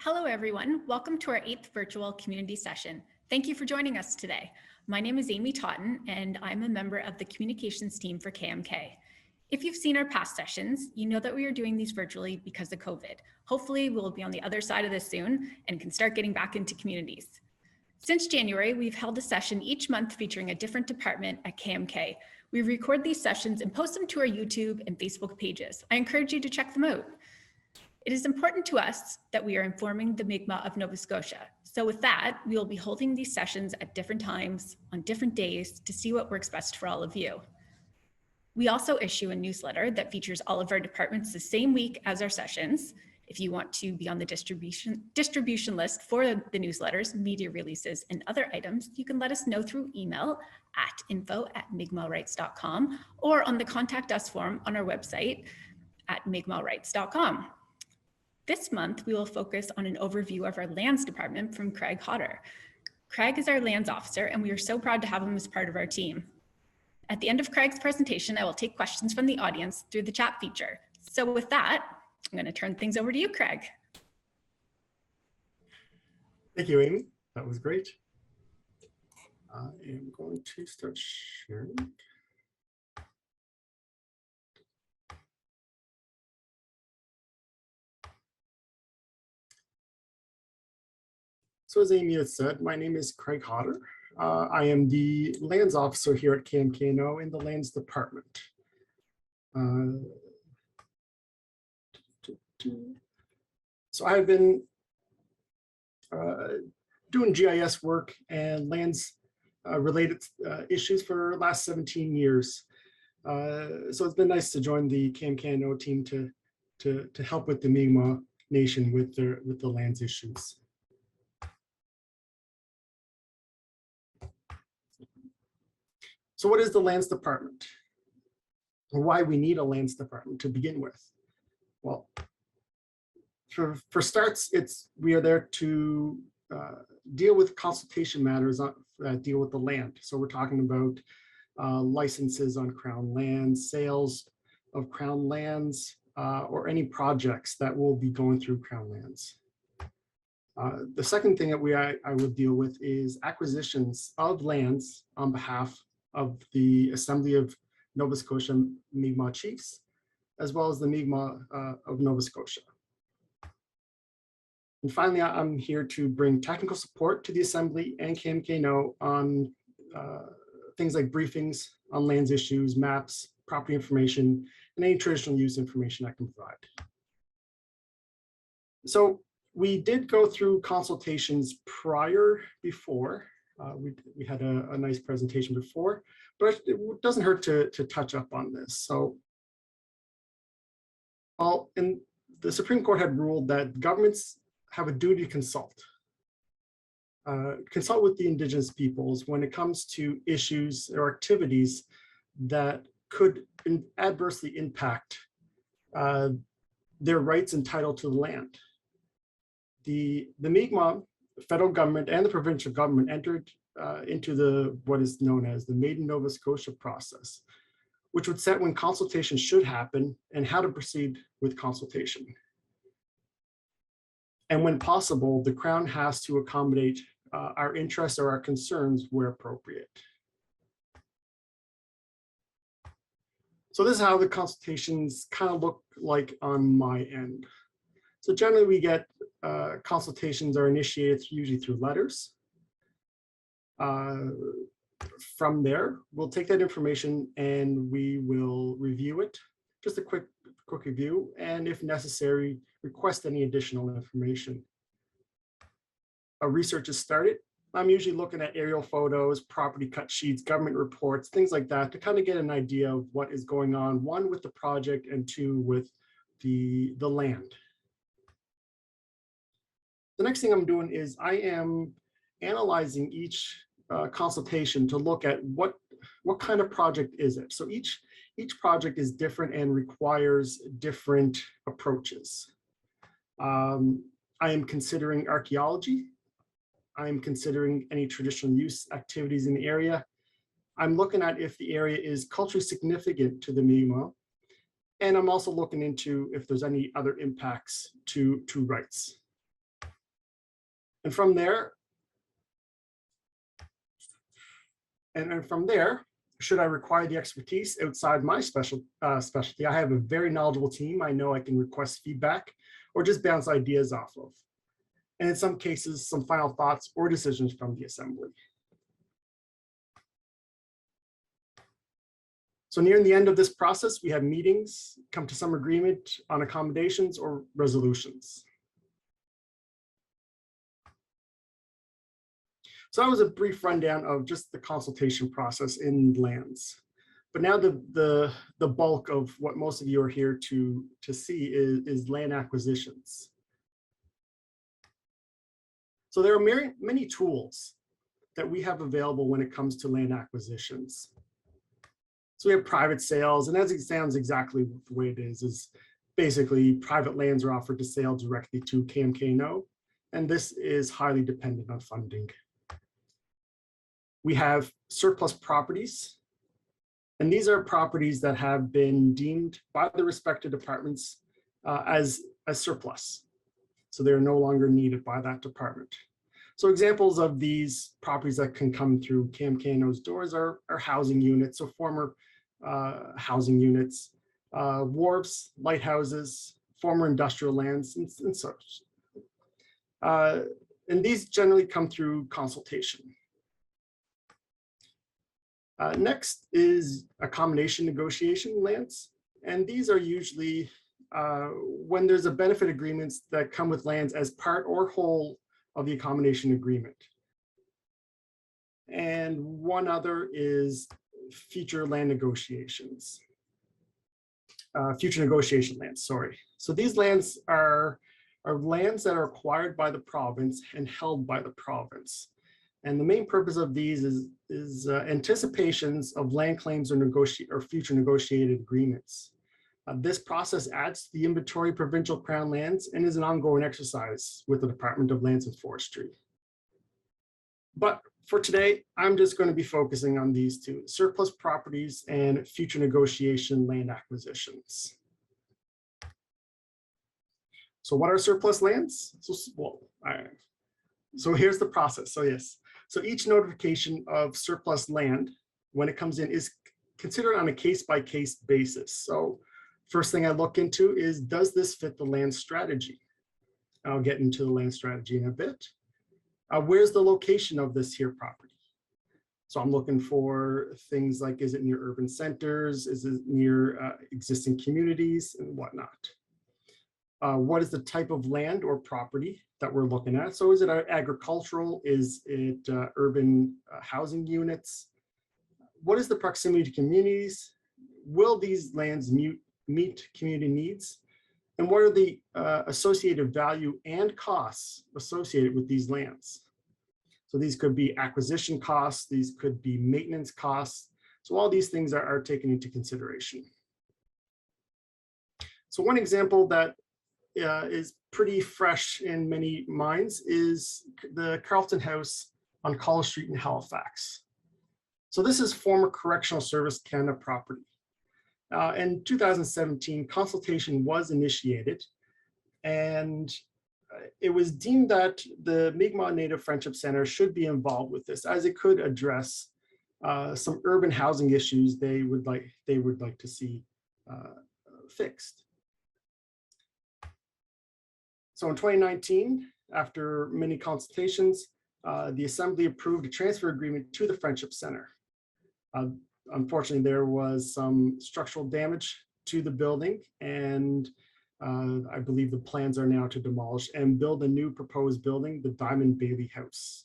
Hello, everyone. Welcome to our 8th virtual community session. Thank you for joining us today. My name is Amy Totten, and I'm a member of the communications team for KMK. If you've seen our past sessions, you know that we are doing these virtually because of COVID. Hopefully, we'll be on the other side of this soon and can start getting back into communities. Since January, we've held a session each month featuring a different department at KMK. We record these sessions and post them to our YouTube and Facebook pages. I encourage you to check them out. It is important to us that we are informing the Mi'kmaq of Nova Scotia. So with that, we will be holding these sessions at different times on different days to see what works best for all of you. We also issue a newsletter that features all of our departments the same week as our sessions. If you want to be on the distribution list for the newsletters, media releases, and other items, you can let us know through email at info@mi'kmaqrights.com or on the Contact Us form on our website at mi'kmaqrights.com. This month, we will focus on an overview of our lands department from Craig Hodder. Craig is our lands officer, and we are so proud to have him as part of our team. At the end of Craig's presentation, I will take questions from the audience through the chat feature. So with that, I'm going to turn things over to you, Craig. Thank you, Amy. That was great. I am going to start sharing. So as Amy had said, my name is Craig Hodder. I am the lands officer here at KMKNO in the lands department. So I've been doing GIS work and lands related issues for the last 17 years. So it's been nice to join the KMKNO team to help with the Mi'kmaq Nation with the lands issues. So what is the lands department? Or why we need a lands department to begin with? Well, for starts, we are there to deal with consultation matters that deal with the land. So we're talking about licenses on Crown lands, sales of Crown lands, or any projects that will be going through Crown lands. The second thing that I would deal with is acquisitions of lands on behalf of the Assembly of Nova Scotia Mi'kmaq Chiefs, as well as the Mi'kmaq of Nova Scotia. And finally, I'm here to bring technical support to the Assembly and KMKNO on things like briefings on lands issues, maps, property information, and any traditional use information I can provide. So we did go through consultations before. We had a nice presentation before, but it doesn't hurt to touch up on this. So, and the Supreme Court had ruled that governments have a duty to consult with the Indigenous peoples when it comes to issues or activities that could adversely impact their rights and title to the land. The Mi'kmaq federal government and the provincial government entered into what is known as the Made in Nova Scotia process, which would set when consultation should happen and how to proceed with consultation. And when possible, the Crown has to accommodate our interests or our concerns where appropriate. So this is how the consultations kind of look like on my end. So generally we get consultations are initiated usually through letters. From there, we'll take that information and we will review it, just a quick review, and if necessary, request any additional information. A research is started. I'm usually looking at aerial photos, property cut sheets, government reports, things like that to kind of get an idea of what is going on, one, with the project, and two, with the land. The next thing I'm doing is I am analyzing each consultation to look at what kind of project is it. So each project is different and requires different approaches. I am considering archaeology. I am considering any traditional use activities in the area. I'm looking at if the area is culturally significant to the Mi'kmaq, and I'm also looking into if there's any other impacts to rights. And from there, should I require the expertise outside my specialty, I have a very knowledgeable team I know I can request feedback or just bounce ideas off of. And in some cases, some final thoughts or decisions from the assembly. So nearing the end of this process, we have meetings, come to some agreement on accommodations or resolutions. So that was a brief rundown of just the consultation process in lands. But now the bulk of what most of you are here to see is land acquisitions. So there are many tools that we have available when it comes to land acquisitions. So we have private sales, and as it sounds exactly the way it is basically private lands are offered to sale directly to KMKNO, and this is highly dependent on funding. We have surplus properties, and these are properties that have been deemed by the respective departments as surplus. So they're no longer needed by that department. So examples of these properties that can come through KMKNO's doors are housing units, so former housing units, wharves, lighthouses, former industrial lands, and such. And these generally come through consultation. Next is accommodation negotiation lands. And these are usually when there's a benefit agreements that come with lands as part or whole of the accommodation agreement. And one other is future land negotiations. Future negotiation lands, sorry. So these lands are lands that are acquired by the province and held by the province. And the main purpose of these is anticipations of land claims or future negotiated agreements. This process adds to the inventory of provincial crown lands and is an ongoing exercise with the Department of Lands and Forestry. But for today, I'm just going to be focusing on these two: surplus properties and future negotiation land acquisitions. So what are surplus lands? So here's the process. So yes, so each notification of surplus land when it comes in is considered on a case-by-case basis. So first thing I look into is, does this fit the land strategy? I'll get into the land strategy in a bit. Where's the location of this here property? So I'm looking for things like, is it near urban centers? Is it near existing communities and whatnot? What is the type of land or property that we're looking at? So is it agricultural? Is it urban housing units? What is the proximity to communities? Will these lands meet community needs? And what are the associated value and costs associated with these lands? So these could be acquisition costs, these could be maintenance costs. So all these things are taken into consideration. So one example that is pretty fresh in many minds is the Carlton House on College Street in Halifax. So this is former Correctional Service Canada property. In 2017, consultation was initiated, and it was deemed that the Mi'kmaq Native Friendship Center should be involved with this, as it could address some urban housing issues they would like to see fixed. So in 2019, after many consultations, the Assembly approved a transfer agreement to the Friendship Center. Unfortunately, there was some structural damage to the building, and I believe the plans are now to demolish and build a new proposed building, the Diamond Bailey House.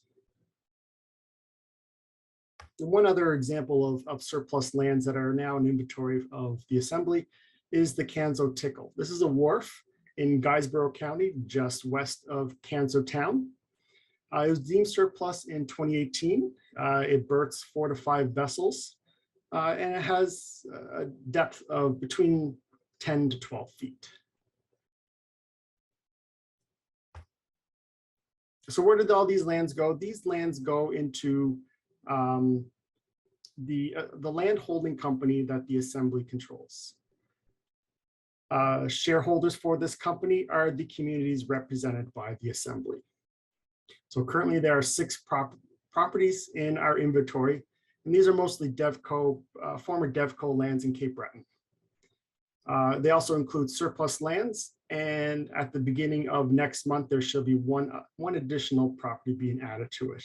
One other example of surplus lands that are now in inventory of the Assembly is the Kanso Tickle. This is a wharf in Guysborough County, just west of Kanso Town. It was deemed surplus in 2018. It berths 4 to 5 vessels, and it has a depth of between 10 to 12 feet. So where did all these lands go? These lands go into the land holding company that the Assembly controls. Shareholders for this company are the communities represented by the Assembly. So currently there are 6 properties in our inventory, and these are mostly former DevCo lands in Cape Breton. They also include surplus lands, and at the beginning of next month, there should be one additional property being added to it.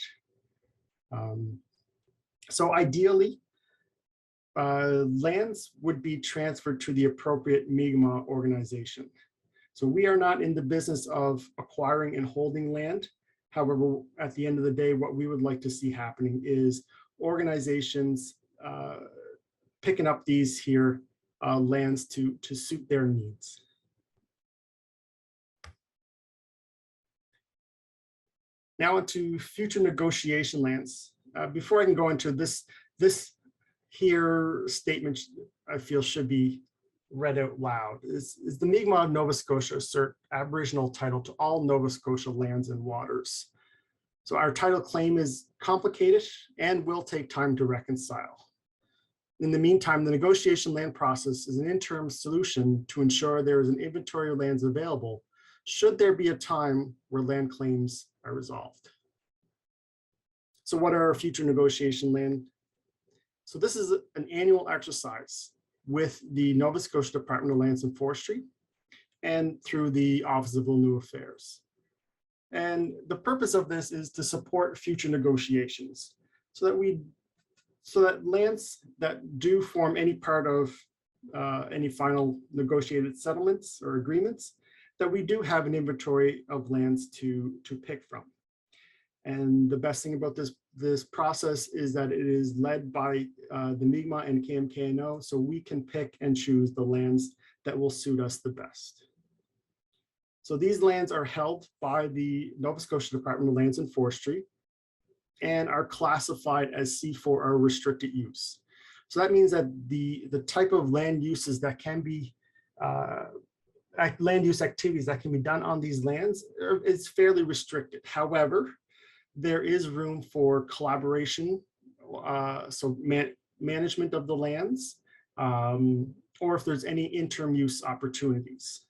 So ideally, lands would be transferred to the appropriate Mi'kmaq organization. So we are not in the business of acquiring and holding land. However, at the end of the day, what we would like to see happening is organizations picking up these here lands to suit their needs. Now into future negotiation lands. Before I can go into this here statement, I feel should be read out loud. Is the Mi'kmaq of Nova Scotia assert Aboriginal title to all Nova Scotia lands and waters. So our title claim is complicated and will take time to reconcile. In the meantime, the negotiation land process is an interim solution to ensure there is an inventory of lands available should there be a time where land claims are resolved. So what are our future negotiation land? So this is an annual exercise with the Nova Scotia Department of Lands and Forestry and through the Office of New Affairs. And the purpose of this is to support future negotiations so that lands that do form any part of any final negotiated settlements or agreements, that we do have an inventory of lands to pick from. And the best thing about this process is that it is led by the Mi'kmaq and KMKNO, so we can pick and choose the lands that will suit us the best. So these lands are held by the Nova Scotia Department of Lands and Forestry and are classified as C4 or restricted use. So that means that the type of land uses that can be land use activities that can be done on these lands is fairly restricted. However, there is room for collaboration, so management of the lands, or if there's any interim use opportunities.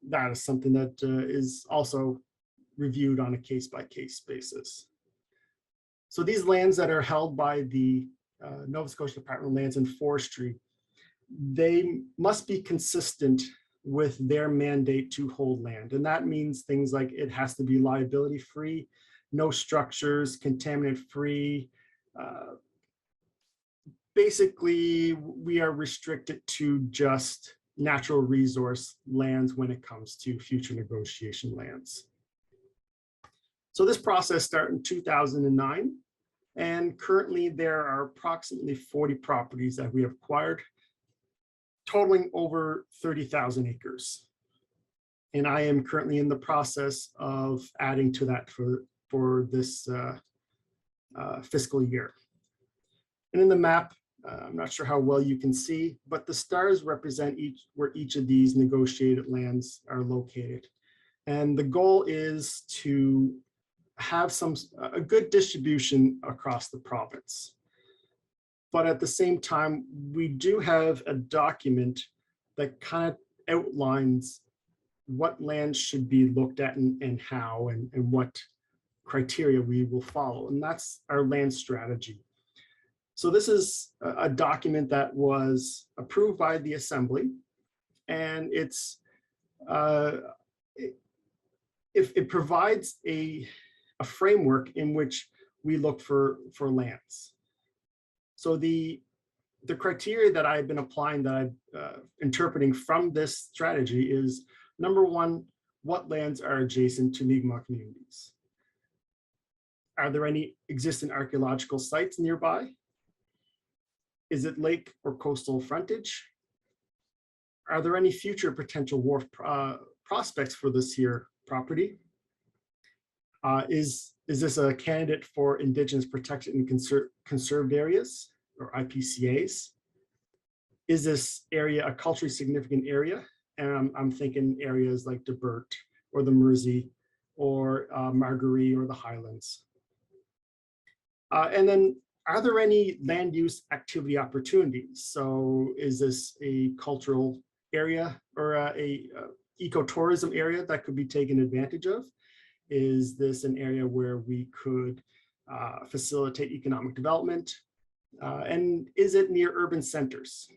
That is something that is also reviewed on a case-by-case basis. So these lands that are held by the Nova Scotia Department of Lands and Forestry, they must be consistent with their mandate to hold land. And that means things like it has to be liability-free, no structures, contaminant-free. Basically, we are restricted to just natural resource lands when it comes to future negotiation lands. So this process started in 2009, and currently there are approximately 40 properties that we have acquired, totaling over 30,000 acres. And I am currently in the process of adding to that for this fiscal year. And in the map, I'm not sure how well you can see, but the stars represent where each of these negotiated lands are located. And the goal is to have a good distribution across the province. But at the same time, we do have a document that kind of outlines what lands should be looked at and how and what criteria we will follow. And that's our land strategy. So this is a document that was approved by the Assembly, and it provides a framework in which we look for lands. So the criteria that I've been applying, that I'm interpreting from this strategy is, number one, what lands are adjacent to Mi'kmaq communities? Are there any existing archaeological sites nearby? Is it lake or coastal frontage? Are there any future potential wharf prospects for this here property? Is this a candidate for Indigenous protected and conserved areas, or IPCAs? Is this area a culturally significant area? And I'm thinking areas like Debert or the Mersey or Margaree or the Highlands. And then, are there any land use activity opportunities? So is this a cultural area or a ecotourism area that could be taken advantage of? Is this an area where we could facilitate economic development? And is it near urban centers?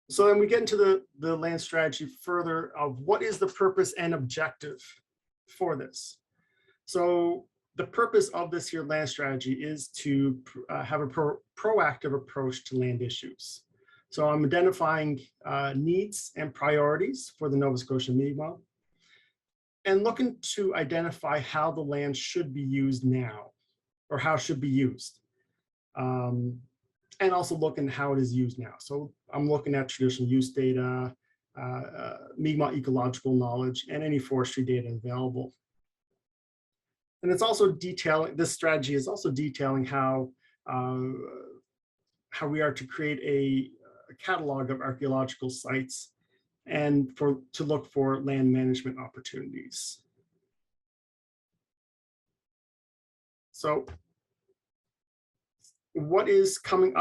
So then we get into the land strategy further of what is the purpose and objective for this. So the purpose of this here land strategy is to have a proactive approach to land issues. So I'm identifying needs and priorities for the Nova Scotia Mi'kmaq and looking to identify how the land should be used now or how it should be used. And also looking at how it is used now. So I'm looking at traditional use data, Mi'kmaq ecological knowledge, and any forestry data available. And it's also detailing, this strategy is also detailing how we are to create a catalog of archaeological sites and to look for land management opportunities. So what is coming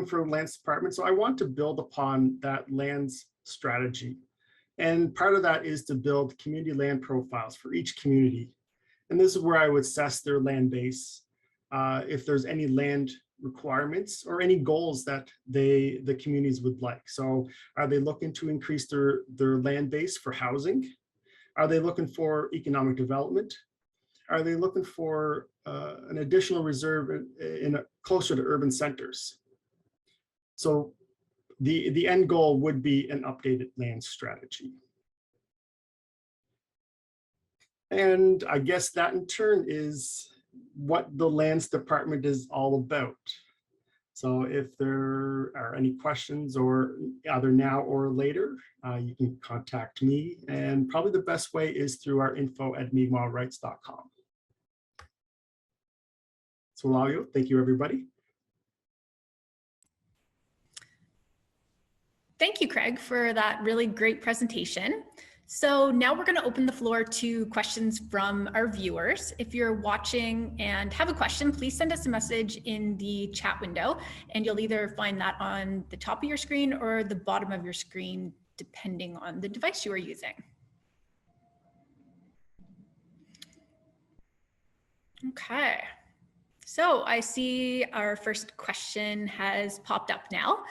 for lands department? So I want to build upon that lands strategy. And part of that is to build community land profiles for each community. And this is where I would assess their land base, if there's any land requirements or any goals that the communities would like. So are they looking to increase their land base for housing? Are they looking for economic development? Are they looking for an additional reserve closer to urban centers? So the end goal would be an updated land strategy. And I guess that in turn is what the lands department is all about. So if there are any questions, or either now or later, you can contact me. And probably the best way is through our info@mi'kmaqrights.com. So Lalio, thank you, everybody. Thank you, Craig, for that really great presentation. So now we're going to open the floor to questions from our viewers. If you're watching and have a question, please send us a message in the chat window, and you'll either find that on the top of your screen or the bottom of your screen, depending on the device you are using. Okay. So I see our first question has popped up now.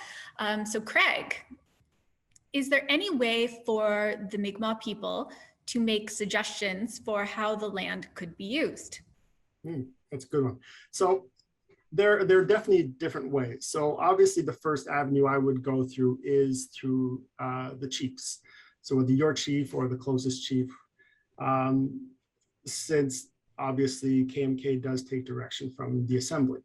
So Craig, is there any way for the Mi'kmaq people to make suggestions for how the land could be used? That's a good one. So there are definitely different ways. So obviously the first avenue I would go through is through the chiefs. So whether your chief or the closest chief, since obviously KMK does take direction from the assembly.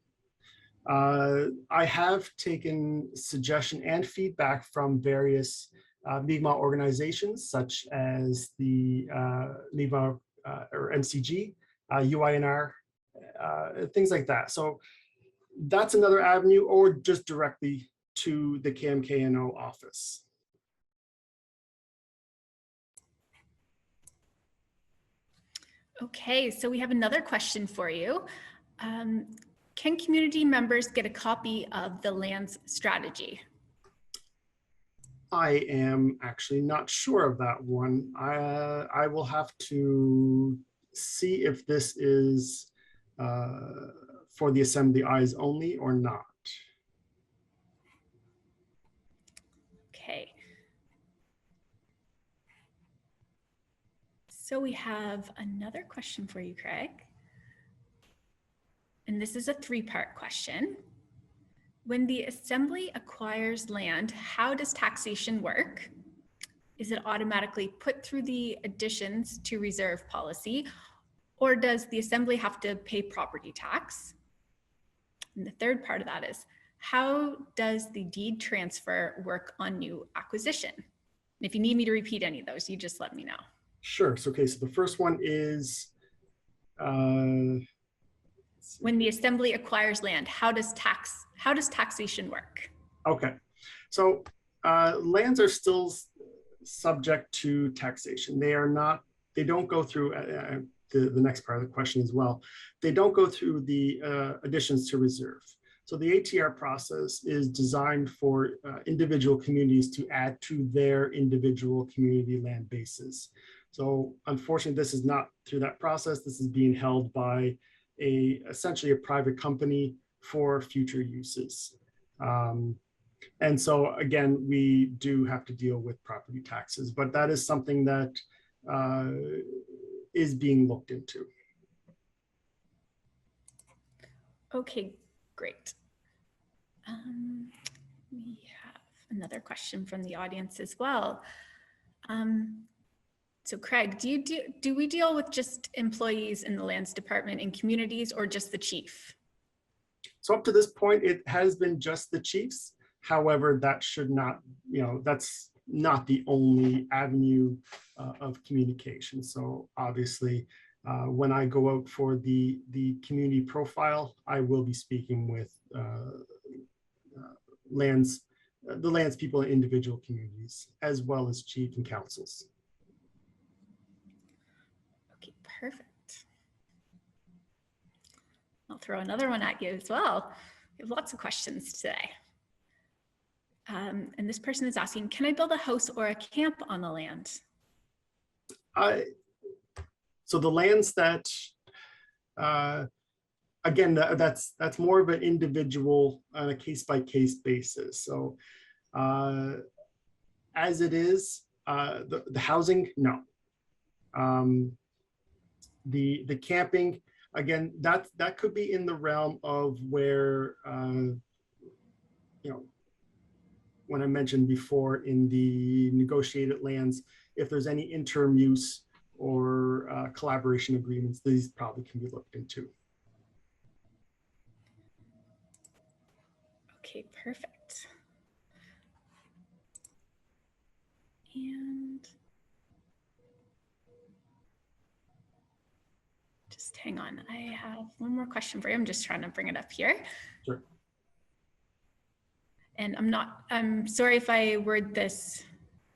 I have taken suggestion and feedback from various Mi'kmaq organizations, such as the Mi'kmaq or MCG, UINR, things like that. So that's another avenue, or just directly to the KMKNO office. Okay, so we have another question for you. Can community members get a copy of the lands strategy? I am actually not sure of that one. I will have to see if this is for the assembly eyes only or not. Okay. So we have another question for you, Craig. And this is a three-part question. When the assembly acquires land, how does taxation work? Is it automatically put through the additions to reserve policy, or does the assembly have to pay property tax? And the third part of that is, how does the deed transfer work on new acquisition? And if you need me to repeat any of those, you just let me know. Sure. So, okay, so the first one is when the assembly acquires land, how does taxation work? Okay, so lands are still subject to taxation. They don't go through the next part of the question as well. They don't go through the additions to reserve. So the ATR process is designed for individual communities to add to their individual community land bases. So unfortunately, this is not through that process. This is being held by essentially a private company for future uses. And so again, we do have to deal with property taxes, but that is something that is being looked into. Okay, great. We have another question from the audience as well. So Craig, do we deal with just employees in the lands department in communities or just the chief? So up to this point, it has been just the chiefs. However, that should not, that's not the only avenue of communication. So obviously, when I go out for the community profile, I will be speaking with the lands people in individual communities, as well as chief and councils. Okay, perfect. I'll throw another one at you as well. We have lots of questions today. And this person is asking, can I build a house or a camp on the land? So the lands that, again, that's more of an individual on a case-by-case basis. So as it is, the housing, no. The camping, again, that could be in the realm of where, when I mentioned before in the negotiated lands, if there's any interim use or collaboration agreements, these probably can be looked into. Okay, perfect. And just hang on, I have one more question for you. I'm just trying to bring it up here. Sure. And I'm sorry if I word this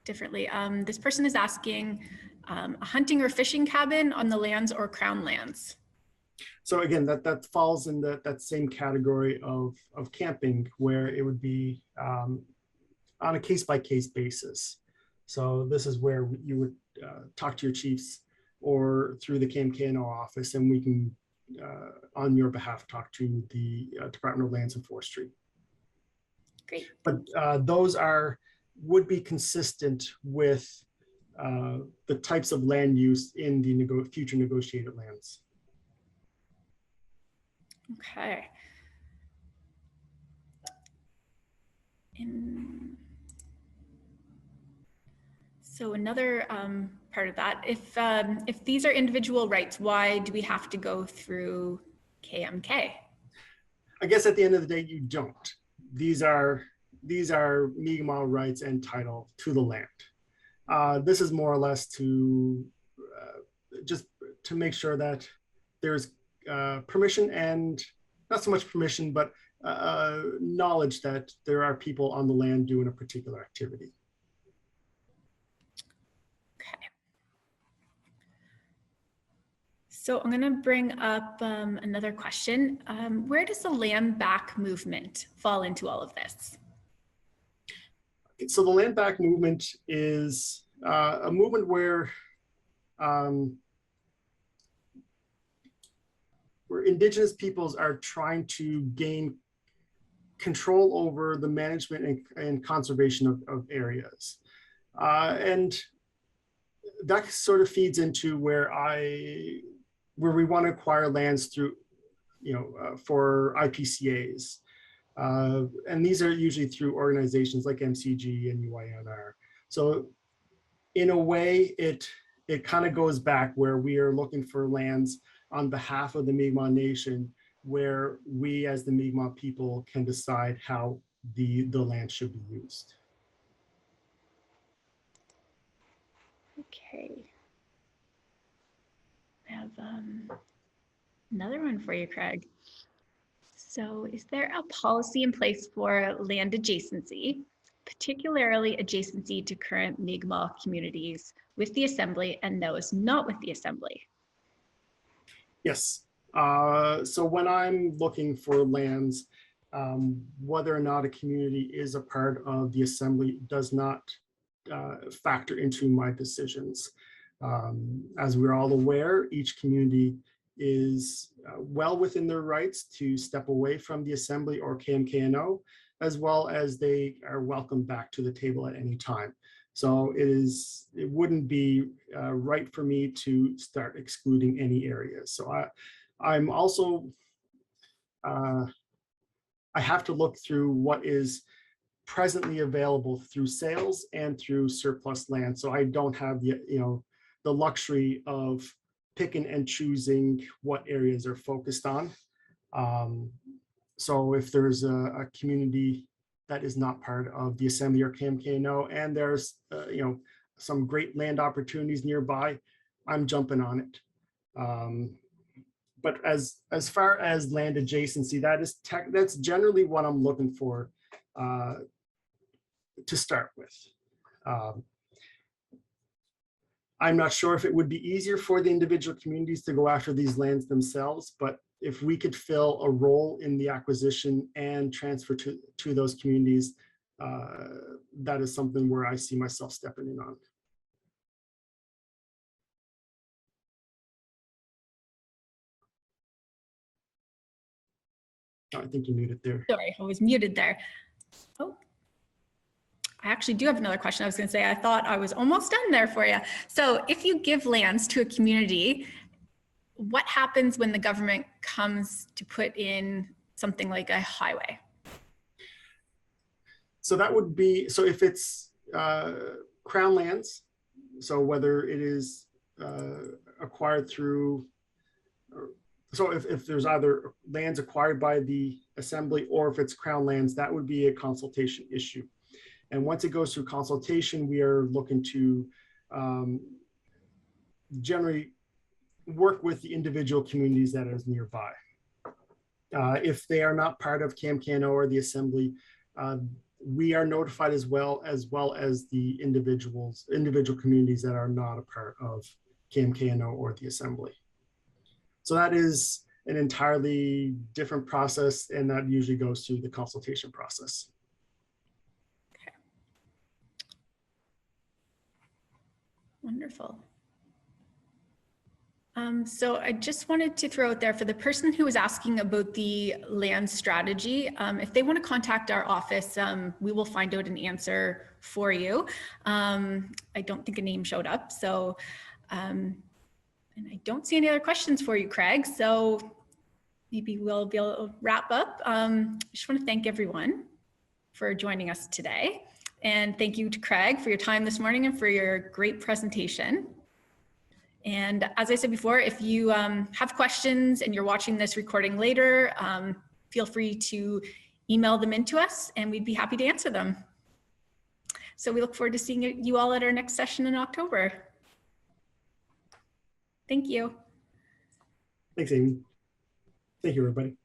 differently. This person is asking a hunting or fishing cabin on the lands or crown lands. So again, that falls in that same category of camping, where it would be on a case-by-case basis. So this is where you would talk to your chiefs or through the KMKNO office, and we can, on your behalf, talk to the Department of Lands and Forestry. Great. But those would be consistent with the types of land use in the future negotiated lands. Okay. So another part of that, if these are individual rights, why do we have to go through KMK? I guess at the end of the day, you don't. These are Mi'kmaq rights and title to the land. This is more or less to just to make sure that there's permission, and not so much permission, but knowledge that there are people on the land doing a particular activity. Okay. So I'm going to bring up another question. Where does the land back movement fall into all of this? So the land back movement is a movement where indigenous peoples are trying to gain control over the management and conservation of areas. And that sort of feeds into where we want to acquire lands through, for IPCAs. And these are usually through organizations like MCG and UINR. So in a way, it kind of goes back where we are looking for lands on behalf of the Mi'kmaq Nation, where we as the Mi'kmaq people can decide how the land should be used. Okay. I have another one for you, Craig. So is there a policy in place for land adjacency, particularly adjacency to current Mi'kmaq communities with the Assembly and those not with the Assembly? Yes. So when I'm looking for lands, whether or not a community is a part of the assembly does not factor into my decisions. As we're all aware, each community is well within their rights to step away from the assembly or KMKNO, as well as they are welcome back to the table at any time. So it wouldn't be right for me to start excluding any areas. So I'm also, I have to look through what is presently available through sales and through surplus land. So I don't have the luxury of picking and choosing what areas are focused on. So if there's a community that is not part of the assembly or KMKNO, and there's some great land opportunities nearby, I'm jumping on it. But as far as land adjacency, that's generally what I'm looking for to start with. I'm not sure if it would be easier for the individual communities to go after these lands themselves, but if we could fill a role in the acquisition and transfer to those communities, that is something where I see myself stepping in on. Oh, I think you muted there. Sorry, I was muted there. Oh, I actually do have another question. I was going to say, I thought I was almost done there for you. So if you give lands to a community, what happens when the government comes to put in something like a highway? So that would be, so if it's Crown lands, so whether it is acquired through, so if there's either lands acquired by the assembly or if it's Crown lands, that would be a consultation issue. And once it goes through consultation, we are looking to generally work with the individual communities that is nearby. If they are not part of KMKNO or the assembly, we are notified as well as the individual communities that are not a part of KMKNO or the assembly. So that is an entirely different process, and that usually goes through the consultation process. Okay. Wonderful. So I just wanted to throw out there for the person who was asking about the land strategy, if they want to contact our office, we will find out an answer for you. I don't think a name showed up, so, and I don't see any other questions for you, Craig, so maybe we'll be able to wrap up. I just want to thank everyone for joining us today. And thank you to Craig for your time this morning and for your great presentation. And as I said before, if you have questions and you're watching this recording later, feel free to email them into us and we'd be happy to answer them. So we look forward to seeing you all at our next session in October. Thank you. Thanks, Amy. Thank you, everybody.